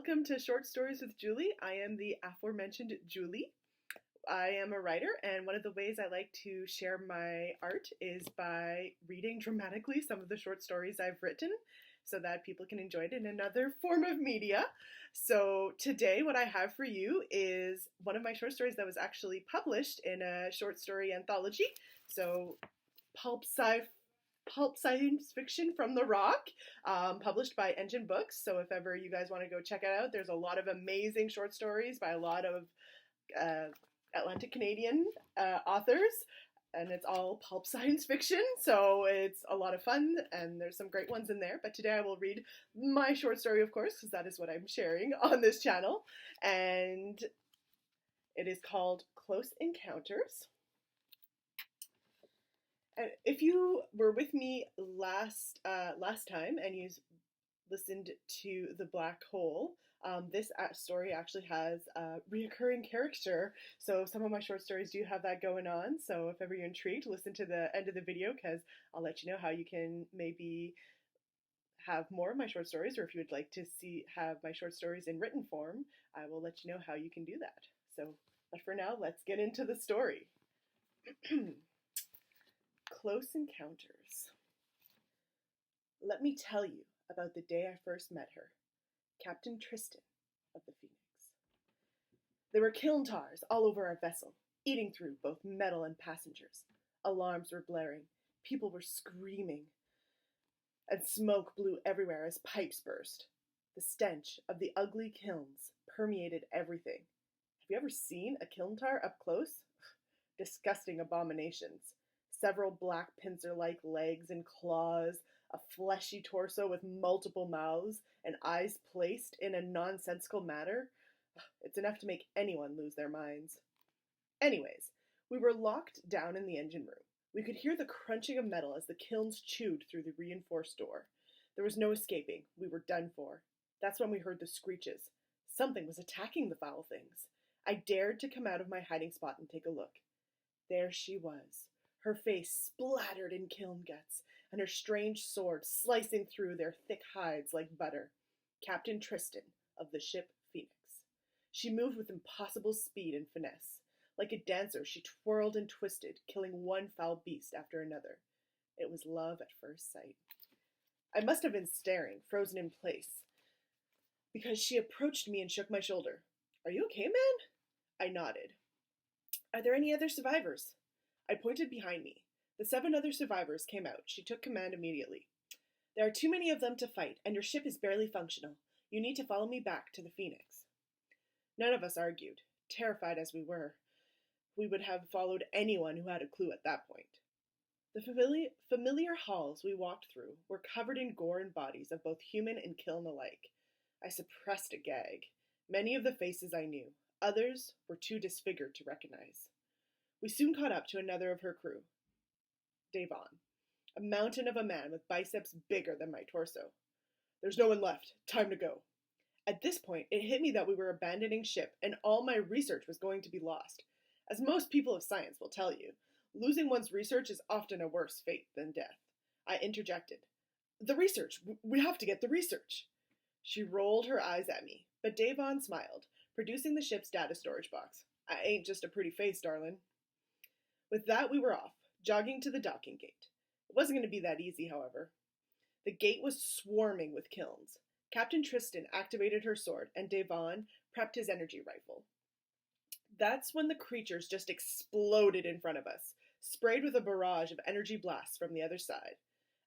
welcome to Short Stories with Julie. I am the aforementioned Julie. I am a writer, and one of the ways I like to share my art is by reading dramatically some of the short stories I've written so that people can enjoy it in another form of media. So today what I have for you is one of my short stories that was actually published in a short story anthology. So pulp science fiction from the rock, published by Engine Books. So if ever you guys want to go check it out, there's a lot of amazing short stories by a lot of Atlantic Canadian authors, and it's all pulp science fiction, so it's a lot of fun, and there's some great ones in there. But today I will read my short story, of course, because that is what I'm sharing on this channel, and it is called Close Encounters. And if you were with me last time and you listened to The Black Hole, this story actually has a reoccurring character, so some of my short stories do have that going on. So if ever you're intrigued, listen to the end of the video, because I'll let you know how you can maybe have more of my short stories, or if you would like to have my short stories in written form, I will let you know how you can do that. So, but for now, let's get into the story. Close Encounters. Let me tell you about the day I first met her, Captain Tristan of the Phoenix. There were kiln tars all over our vessel, eating through both metal and passengers. Alarms were blaring, people were screaming, and smoke blew everywhere as pipes burst. The stench of the ugly kilns permeated everything. Have you ever seen a kiln tar up close? Disgusting abominations. Several black pincer-like legs and claws, a fleshy torso with multiple mouths and eyes placed in a nonsensical manner. It's enough to make anyone lose their minds. Anyways, we were locked down in the engine room. We could hear the crunching of metal as the kilns chewed through the reinforced door. There was no escaping. We were done for. That's when we heard the screeches. Something was attacking the foul things. I dared to come out of my hiding spot and take a look. There she was, her face splattered in kiln guts, and her strange sword slicing through their thick hides like butter. Captain Tristan of the ship Phoenix. She moved with impossible speed and finesse. Like a dancer, she twirled and twisted, killing one foul beast after another. It was love at first sight. I must have been staring, frozen in place, because she approached me and shook my shoulder. "Are you okay, man?" I nodded. "Are there any other survivors?" I pointed behind me. The 7 other survivors came out. She took command immediately. "There are too many of them to fight, and your ship is barely functional. You need to follow me back to the Phoenix." None of us argued. Terrified as we were, we would have followed anyone who had a clue at that point. The familiar halls we walked through were covered in gore and bodies of both human and kiln alike. I suppressed a gag. Many of the faces I knew. Others were too disfigured to recognize. We soon caught up to another of her crew, Davon, a mountain of a man with biceps bigger than my torso. "There's no one left. Time to go." At this point, it hit me that we were abandoning ship, and all my research was going to be lost. As most people of science will tell you, losing one's research is often a worse fate than death. I interjected. "The research! We have to get the research!" She rolled her eyes at me, but Davon smiled, producing the ship's data storage box. "I ain't just a pretty face, darling." With that, we were off, jogging to the docking gate. It wasn't going to be that easy, however. The gate was swarming with kilns. Captain Tristan activated her sword, and Davon prepped his energy rifle. That's when the creatures just exploded in front of us, sprayed with a barrage of energy blasts from the other side.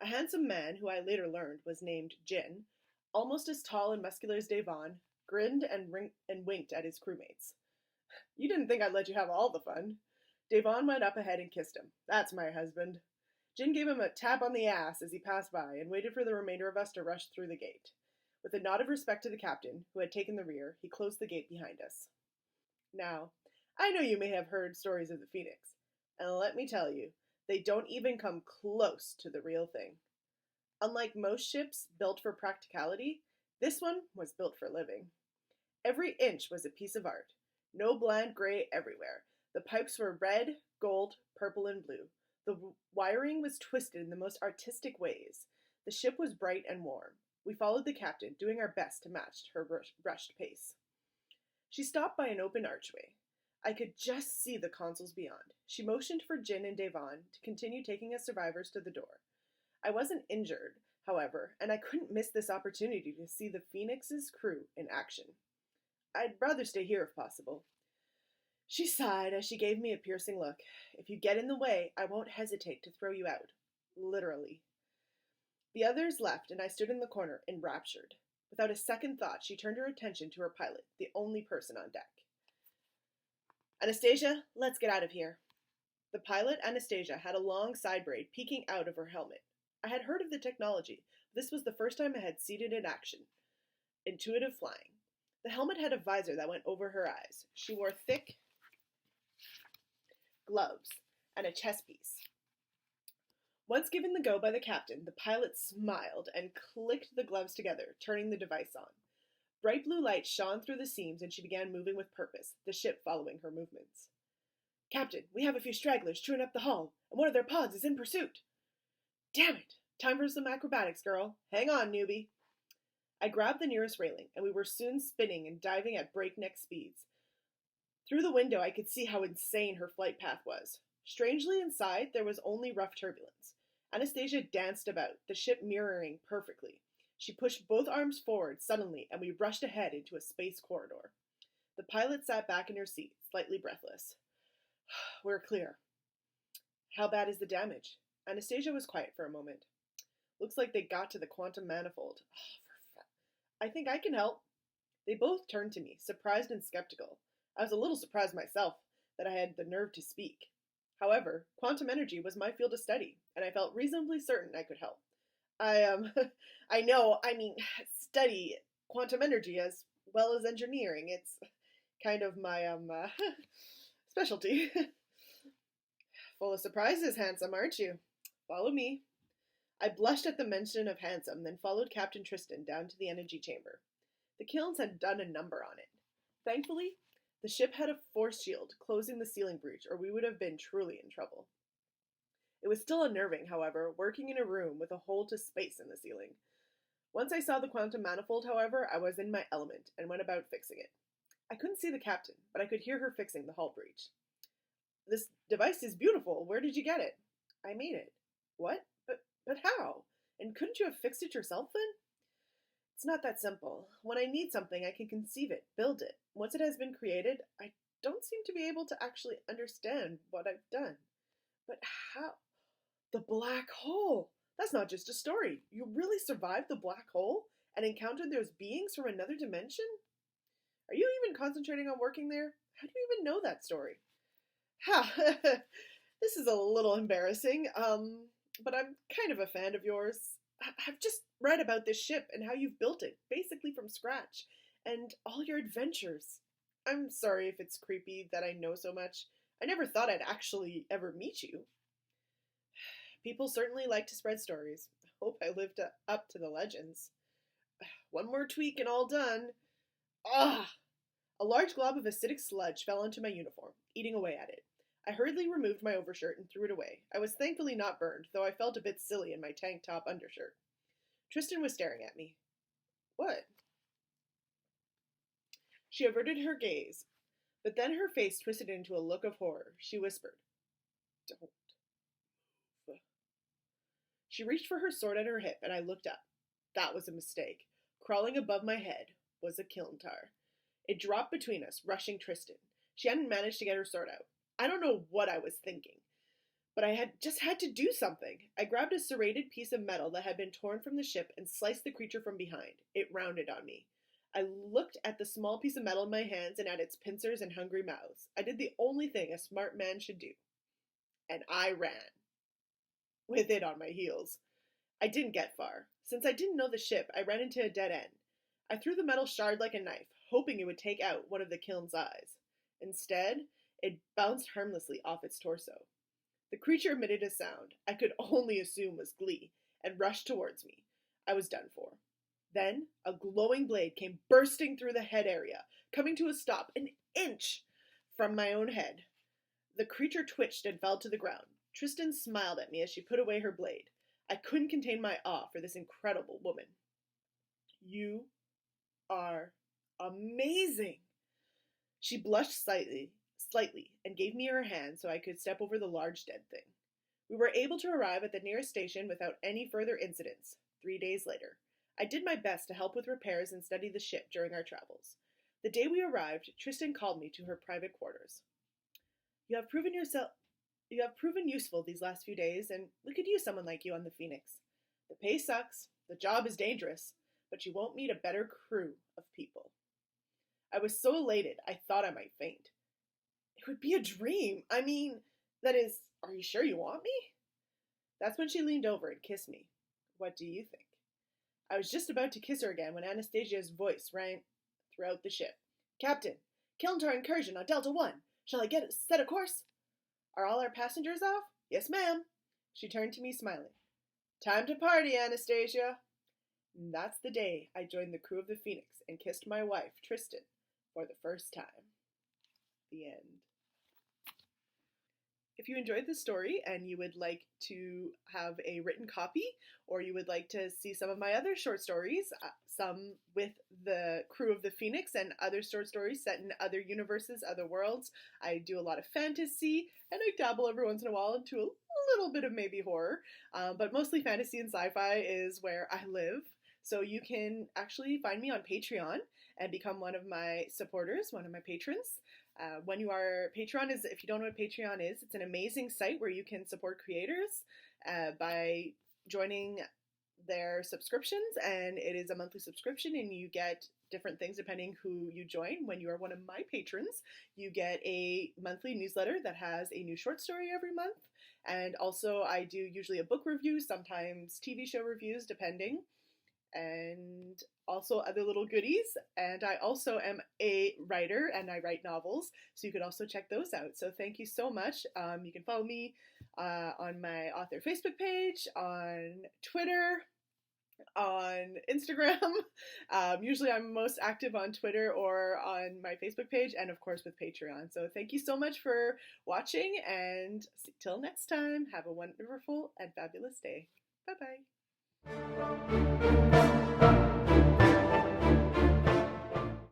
A handsome man, who I later learned was named Jin, almost as tall and muscular as Davon, grinned and winked at his crewmates. "You didn't think I'd let you have all the fun." Davon went up ahead and kissed him. "That's my husband." Jin gave him a tap on the ass as he passed by and waited for the remainder of us to rush through the gate. With a nod of respect to the captain, who had taken the rear, he closed the gate behind us. Now, I know you may have heard stories of the Phoenix, and let me tell you, they don't even come close to the real thing. Unlike most ships built for practicality, this one was built for living. Every inch was a piece of art. No bland gray everywhere. The pipes were red, gold, purple, and blue. The wiring was twisted in the most artistic ways. The ship was bright and warm. We followed the captain, doing our best to match her rushed pace. She stopped by an open archway. I could just see the consoles beyond. She motioned for Jin and Devon to continue taking us survivors to the door. I wasn't injured, however, and I couldn't miss this opportunity to see the Phoenix's crew in action. I'd rather stay here if possible. She sighed as she gave me a piercing look. If you get in the way, I won't hesitate to throw you out. Literally. The others left, and I stood in the corner, enraptured. Without a second thought, she turned her attention to her pilot, the only person on deck. Anastasia, let's get out of here. The pilot, Anastasia, had a long side braid peeking out of her helmet. I had heard of the technology. This was the first time I had seen it in action. Intuitive flying. The helmet had a visor that went over her eyes. She wore thick gloves and a chest piece. Once given the go by the captain, the pilot smiled and clicked the gloves together, turning the device on. Bright blue light shone through the seams, and she began moving with purpose, the ship following her movements. Captain, we have a few stragglers chewing up the hull, and one of their pods is in pursuit. Damn it! Time for some acrobatics, girl. Hang on, newbie. I grabbed the nearest railing, and we were soon spinning and diving at breakneck speeds. Through the window, I could see how insane her flight path was. Strangely, inside, there was only rough turbulence. Anastasia danced about, the ship mirroring perfectly. She pushed both arms forward suddenly, and we rushed ahead into a space corridor. The pilot sat back in her seat, slightly breathless. We're clear. How bad is the damage? Anastasia was quiet for a moment. Looks like they got to the quantum manifold. I think I can help. They both turned to me, surprised and skeptical. I was a little surprised myself that I had the nerve to speak. However, quantum energy was my field of study, and I felt reasonably certain I could help. Study quantum energy as well as engineering. It's kind of my, specialty. Full of surprises, handsome, aren't you? Follow me. I blushed at the mention of handsome, then followed Captain Tristan down to the energy chamber. The kilns had done a number on it. Thankfully, the ship had a force shield closing the ceiling breach, or we would have been truly in trouble. It was still unnerving, however, working in a room with a hole to space in the ceiling. Once I saw the quantum manifold, however, I was in my element and went about fixing it. I couldn't see the captain, but I could hear her fixing the hull breach. This device is beautiful. Where did you get it? I made it. What? But how? And couldn't you have fixed it yourself then? It's not that simple. When I need something, I can conceive it, build it. Once it has been created, I don't seem to be able to actually understand what I've done. But how? The black hole! That's not just a story. You really survived the black hole and encountered those beings from another dimension? Are you even concentrating on working there? How do you even know that story? Ha! This is a little embarrassing, but I'm kind of a fan of yours. I've just read about this ship and how you've built it, basically from scratch, and all your adventures. I'm sorry if it's creepy that I know so much. I never thought I'd actually ever meet you. People certainly like to spread stories. I hope I lived up to the legends. One more tweak and all done. Ah! A large glob of acidic sludge fell onto my uniform, eating away at it. I hurriedly removed my overshirt and threw it away. I was thankfully not burned, though I felt a bit silly in my tank top undershirt. Tristan was staring at me. What? She averted her gaze, but then her face twisted into a look of horror. She whispered, "Don't move." She reached for her sword at her hip, and I looked up. That was a mistake. Crawling above my head was a Kilntar. It dropped between us, rushing Tristan. She hadn't managed to get her sword out. I don't know what I was thinking, but I had to do something. I grabbed a serrated piece of metal that had been torn from the ship and sliced the creature from behind. It rounded on me. I looked at the small piece of metal in my hands and at its pincers and hungry mouths. I did the only thing a smart man should do. And I ran. With it on my heels. I didn't get far. Since I didn't know the ship, I ran into a dead end. I threw the metal shard like a knife, hoping it would take out one of the kiln's eyes. Instead, it bounced harmlessly off its torso. The creature emitted a sound I could only assume was glee, and rushed towards me. I was done for. Then, a glowing blade came bursting through the head area, coming to a stop an inch from my own head. The creature twitched and fell to the ground. Tristan smiled at me as she put away her blade. I couldn't contain my awe for this incredible woman. You are amazing. She blushed slightly, and gave me her hand so I could step over the large dead thing. We were able to arrive at the nearest station without any further incidents 3 days later. I did my best to help with repairs and study the ship during our travels. The day we arrived, Tristan called me to her private quarters. You have proven useful these last few days, and we could use someone like you on the Phoenix. The pay sucks, the job is dangerous, but you won't meet a better crew of people. I was so elated I thought I might faint. It would be a dream. That is, are you sure you want me? That's when she leaned over and kissed me. What do you think? I was just about to kiss her again when Anastasia's voice rang throughout the ship. Captain, Kilntar incursion on Delta 1. Shall I set a course? Are all our passengers off? Yes, ma'am. She turned to me smiling. Time to party, Anastasia. And that's the day I joined the crew of the Phoenix and kissed my wife, Tristan, for the first time. The end. If you enjoyed this story and you would like to have a written copy, or you would like to see some of my other short stories, some with the crew of the Phoenix and other short stories set in other universes, other worlds, I do a lot of fantasy, and I dabble every once in a while into a little bit of maybe horror, but mostly fantasy and sci-fi is where I live. So you can actually find me on Patreon and become one of my supporters, one of my patrons. When you are Patreon is, if you don't know what Patreon is, it's an amazing site where you can support creators by joining their subscriptions, and it is a monthly subscription, and you get different things depending who you join. When you are one of my patrons, you get a monthly newsletter that has a new short story every month, and also I do usually a book review, sometimes TV show reviews, depending, and also other little goodies. And I also am a writer and I write novels, so you could also check those out. So thank you so much. You can follow me on my author Facebook page, on Twitter, on Instagram. Usually I'm most active on Twitter or on my Facebook page, and of course with Patreon. So thank you so much for watching, and till next time, have a wonderful and fabulous day. Bye bye.